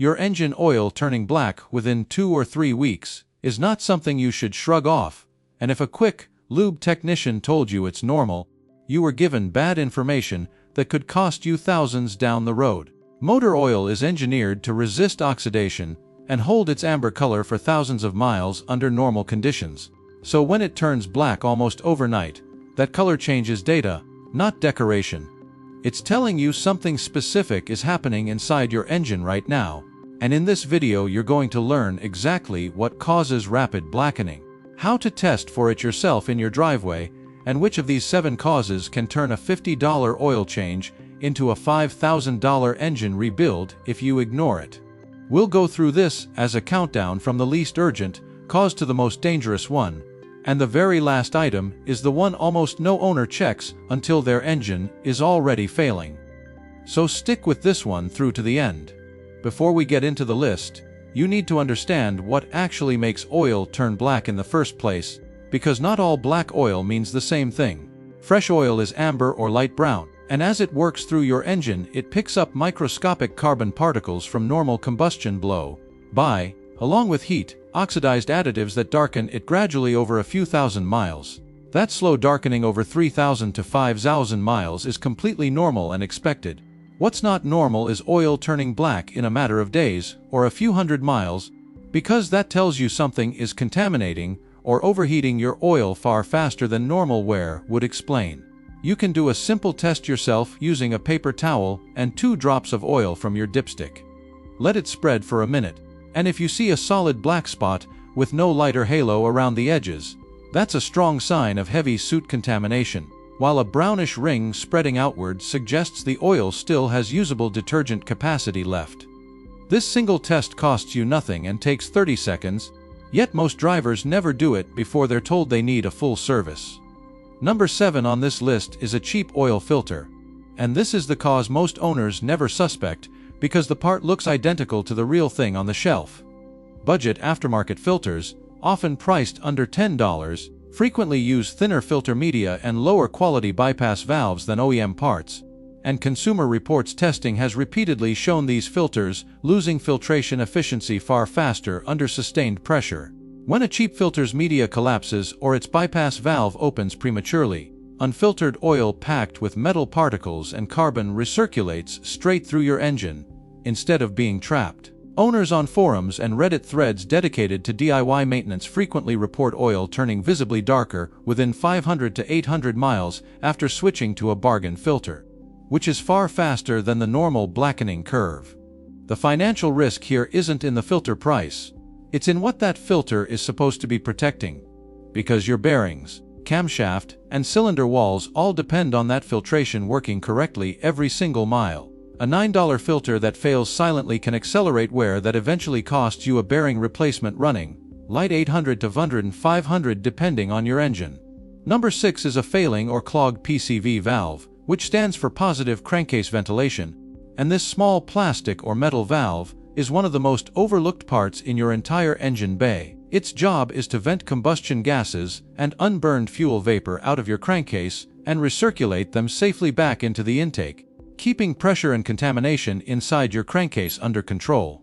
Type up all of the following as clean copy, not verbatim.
Your engine oil turning black within 2 or 3 weeks is not something you should shrug off, and if a quick lube technician told you it's normal, you were given bad information that could cost you thousands down the road. Motor oil is engineered to resist oxidation and hold its amber color for thousands of miles under normal conditions. So when it turns black almost overnight, that color change is data, not decoration. It's telling you something specific is happening inside your engine right now. And in this video you're going to learn exactly what causes rapid blackening, how to test for it yourself in your driveway, and which of these 7 causes can turn a $50 oil change into a $5,000 engine rebuild if you ignore it. We'll go through this as a countdown from the least urgent cause to the most dangerous one, and the very last item is the one almost no owner checks until their engine is already failing. So stick with this one through to the end. Before we get into the list, you need to understand what actually makes oil turn black in the first place, because not all black oil means the same thing. Fresh oil is amber or light brown, and as it works through your engine it picks up microscopic carbon particles from normal combustion blow-by, along with heat, oxidized additives that darken it gradually over a few thousand miles. That slow darkening over 3,000 to 5,000 miles is completely normal and expected. What's not normal is oil turning black in a matter of days or a few hundred miles, because that tells you something is contaminating or overheating your oil far faster than normal wear would explain. You can do a simple test yourself using a paper towel and 2 drops of oil from your dipstick. Let it spread for a minute, and if you see a solid black spot with no lighter halo around the edges, that's a strong sign of heavy soot contamination, while a brownish ring spreading outward suggests the oil still has usable detergent capacity left. This single test costs you nothing and takes 30 seconds, yet most drivers never do it before they're told they need a full service. Number 7 on this list is a cheap oil filter, and this is the cause most owners never suspect because the part looks identical to the real thing on the shelf. Budget aftermarket filters, often priced under $10, frequently use thinner filter media and lower quality bypass valves than OEM parts, and Consumer Reports testing has repeatedly shown these filters losing filtration efficiency far faster under sustained pressure. When a cheap filter's media collapses or its bypass valve opens prematurely, unfiltered oil packed with metal particles and carbon recirculates straight through your engine, instead of being trapped. Owners on forums and Reddit threads dedicated to DIY maintenance frequently report oil turning visibly darker within 500 to 800 miles after switching to a bargain filter, which is far faster than the normal blackening curve. The financial risk here isn't in the filter price, it's in what that filter is supposed to be protecting, because your bearings, camshaft, and cylinder walls all depend on that filtration working correctly every single mile. A $9 filter that fails silently can accelerate wear that eventually costs you a bearing replacement running light 800 to 500 depending on your engine. Number 6 is a failing or clogged PCV valve, which stands for positive crankcase ventilation, and this small plastic or metal valve is one of the most overlooked parts in your entire engine bay. Its job is to vent combustion gases and unburned fuel vapor out of your crankcase and recirculate them safely back into the intake, keeping pressure and contamination inside your crankcase under control.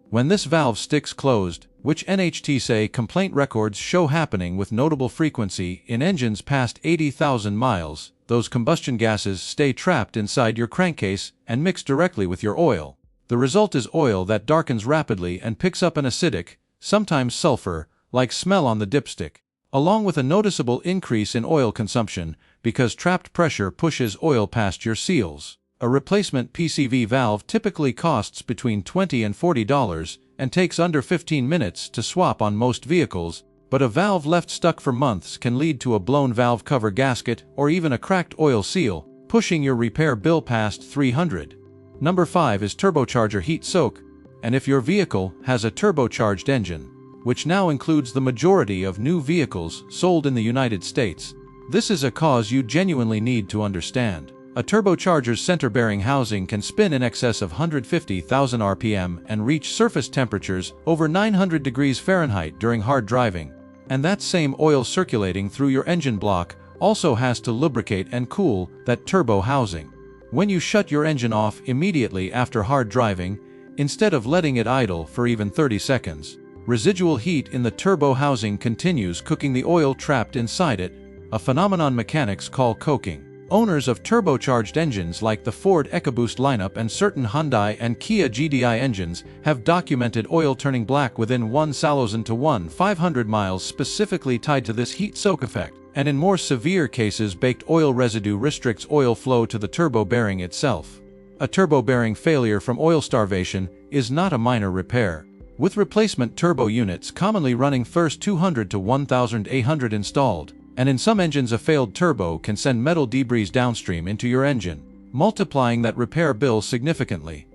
When this valve sticks closed, which NHTSA complaint records show happening with notable frequency in engines past 80,000 miles, those combustion gases stay trapped inside your crankcase and mix directly with your oil. The result is oil that darkens rapidly and picks up an acidic, sometimes sulfur-like smell on the dipstick, along with a noticeable increase in oil consumption because trapped pressure pushes oil past your seals. A replacement PCV valve typically costs between $20 and $40 and takes under 15 minutes to swap on most vehicles, but a valve left stuck for months can lead to a blown valve cover gasket or even a cracked oil seal, pushing your repair bill past $300. Number 5 is turbocharger heat soak, and if your vehicle has a turbocharged engine, which now includes the majority of new vehicles sold in the United States, this is a cause you genuinely need to understand. A turbocharger's center bearing housing can spin in excess of 150,000 RPM and reach surface temperatures over 900 degrees Fahrenheit during hard driving, and that same oil circulating through your engine block also has to lubricate and cool that turbo housing. When you shut your engine off immediately after hard driving, instead of letting it idle for even 30 seconds. Residual heat in the turbo housing continues cooking the oil trapped inside it, a phenomenon mechanics call coking. Owners of turbocharged engines like the Ford EcoBoost lineup and certain Hyundai and Kia GDI engines have documented oil turning black within 1,000 to 1,500 miles, specifically tied to this heat soak effect. And in more severe cases, baked oil residue restricts oil flow to the turbo bearing itself. A turbo bearing failure from oil starvation is not a minor repair, with replacement turbo units commonly running first 200 to 1,800 installed. And in some engines, a failed turbo can send metal debris downstream into your engine, multiplying that repair bill significantly.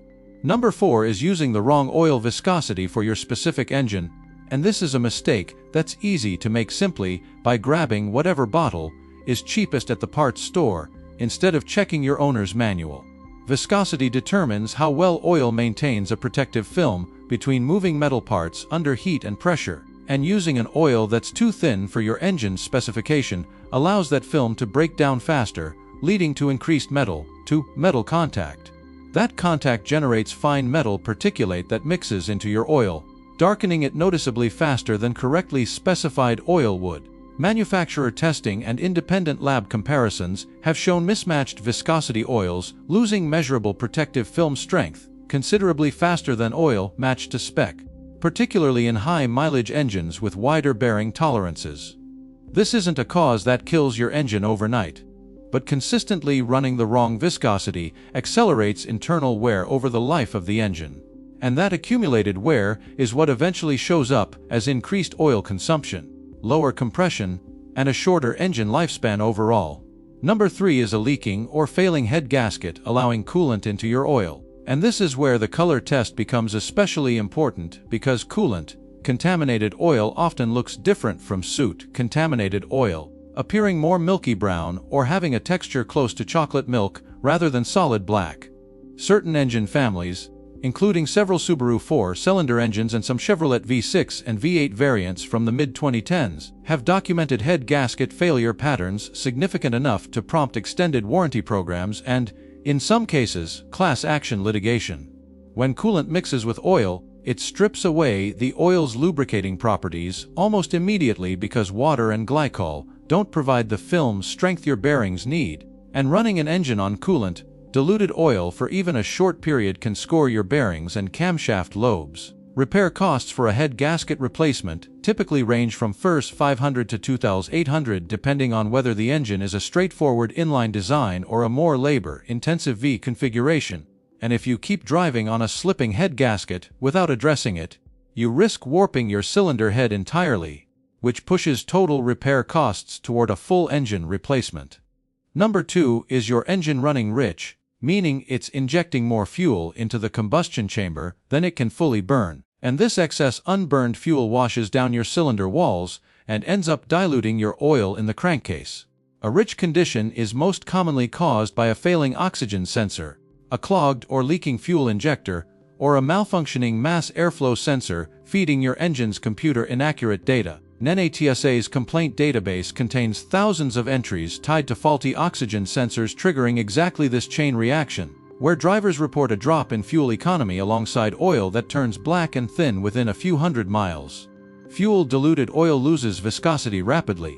Number 4 is using the wrong oil viscosity for your specific engine, and this is a mistake that's easy to make simply by grabbing whatever bottle is cheapest at the parts store instead of checking your owner's manual. Viscosity determines how well oil maintains a protective film between moving metal parts under heat and pressure. And using an oil that's too thin for your engine's specification allows that film to break down faster, leading to increased metal-to-metal contact. That contact generates fine metal particulate that mixes into your oil, darkening it noticeably faster than correctly specified oil would. Manufacturer testing and independent lab comparisons have shown mismatched viscosity oils losing measurable protective film strength considerably faster than oil matched to spec, particularly in high-mileage engines with wider bearing tolerances. This isn't a cause that kills your engine overnight, but consistently running the wrong viscosity accelerates internal wear over the life of the engine. And that accumulated wear is what eventually shows up as increased oil consumption, lower compression, and a shorter engine lifespan overall. Number 3 is a leaking or failing head gasket allowing coolant into your oil. And this is where the color test becomes especially important, because coolant, contaminated oil, often looks different from soot, contaminated oil, appearing more milky brown or having a texture close to chocolate milk rather than solid black. Certain engine families, including several Subaru 4-cylinder engines and some Chevrolet V6 and V8 variants from the mid-2010s, have documented head gasket failure patterns significant enough to prompt extended warranty programs and, in some cases, class action litigation. When coolant mixes with oil, it strips away the oil's lubricating properties almost immediately because water and glycol don't provide the film strength your bearings need, and running an engine on coolant, diluted oil for even a short period can score your bearings and camshaft lobes. Repair costs for a head gasket replacement typically range from first $500 to $2,800 depending on whether the engine is a straightforward inline design or a more labor-intensive V configuration. And if you keep driving on a slipping head gasket without addressing it, you risk warping your cylinder head entirely, which pushes total repair costs toward a full engine replacement. Number 2 is your engine running rich, meaning it's injecting more fuel into the combustion chamber than it can fully burn. And this excess unburned fuel washes down your cylinder walls and ends up diluting your oil in the crankcase. A rich condition is most commonly caused by a failing oxygen sensor, a clogged or leaking fuel injector, or a malfunctioning mass airflow sensor feeding your engine's computer inaccurate data. NHTSA's complaint database contains thousands of entries tied to faulty oxygen sensors triggering exactly this chain reaction, where drivers report a drop in fuel economy alongside oil that turns black and thin within a few hundred miles. Fuel-diluted oil loses viscosity rapidly,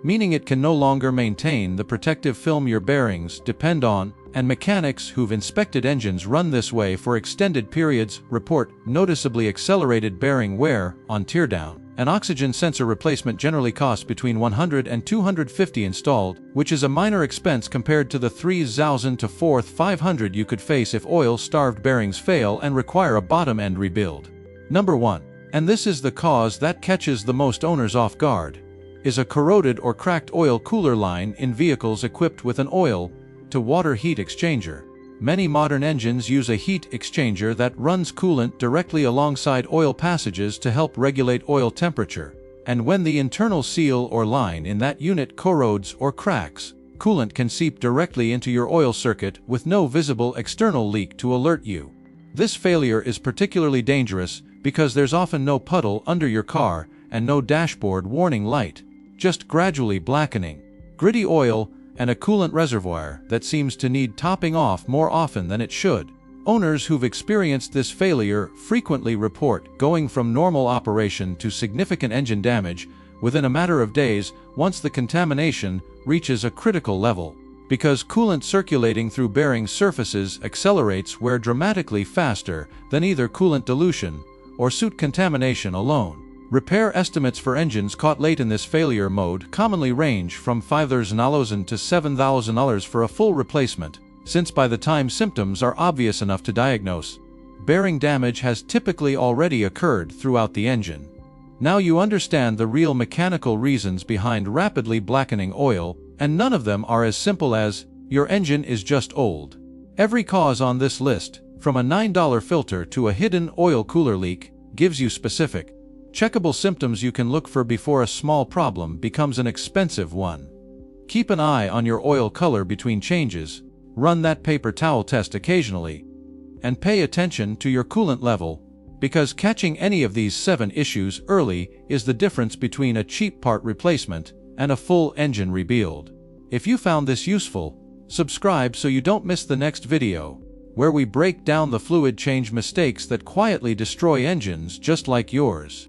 meaning it can no longer maintain the protective film your bearings depend on, and mechanics who've inspected engines run this way for extended periods report noticeably accelerated bearing wear on teardown. An oxygen sensor replacement generally costs between $100 and $250 installed, which is a minor expense compared to the $3,000 to $4,500 you could face if oil-starved bearings fail and require a bottom-end rebuild. Number 1, and this is the cause that catches the most owners off guard, is a corroded or cracked oil cooler line in vehicles equipped with an oil-to-water heat exchanger. Many modern engines use a heat exchanger that runs coolant directly alongside oil passages to help regulate oil temperature. And when the internal seal or line in that unit corrodes or cracks, coolant can seep directly into your oil circuit with no visible external leak to alert you. This failure is particularly dangerous because there's often no puddle under your car and no dashboard warning light, just gradually blackening, gritty oil, and a coolant reservoir that seems to need topping off more often than it should. Owners who've experienced this failure frequently report going from normal operation to significant engine damage within a matter of days once the contamination reaches a critical level, because coolant circulating through bearing surfaces accelerates wear dramatically faster than either coolant dilution or soot contamination alone. Repair estimates for engines caught late in this failure mode commonly range from $5,000 to $7,000 for a full replacement, since by the time symptoms are obvious enough to diagnose, bearing damage has typically already occurred throughout the engine. Now you understand the real mechanical reasons behind rapidly blackening oil, and none of them are as simple as, your engine is just old. Every cause on this list, from a $9 filter to a hidden oil cooler leak, gives you specific, checkable symptoms you can look for before a small problem becomes an expensive one. Keep an eye on your oil color between changes, run that paper towel test occasionally, and pay attention to your coolant level, because catching any of these 7 issues early is the difference between a cheap part replacement and a full engine rebuild. If you found this useful, subscribe so you don't miss the next video, where we break down the fluid change mistakes that quietly destroy engines just like yours.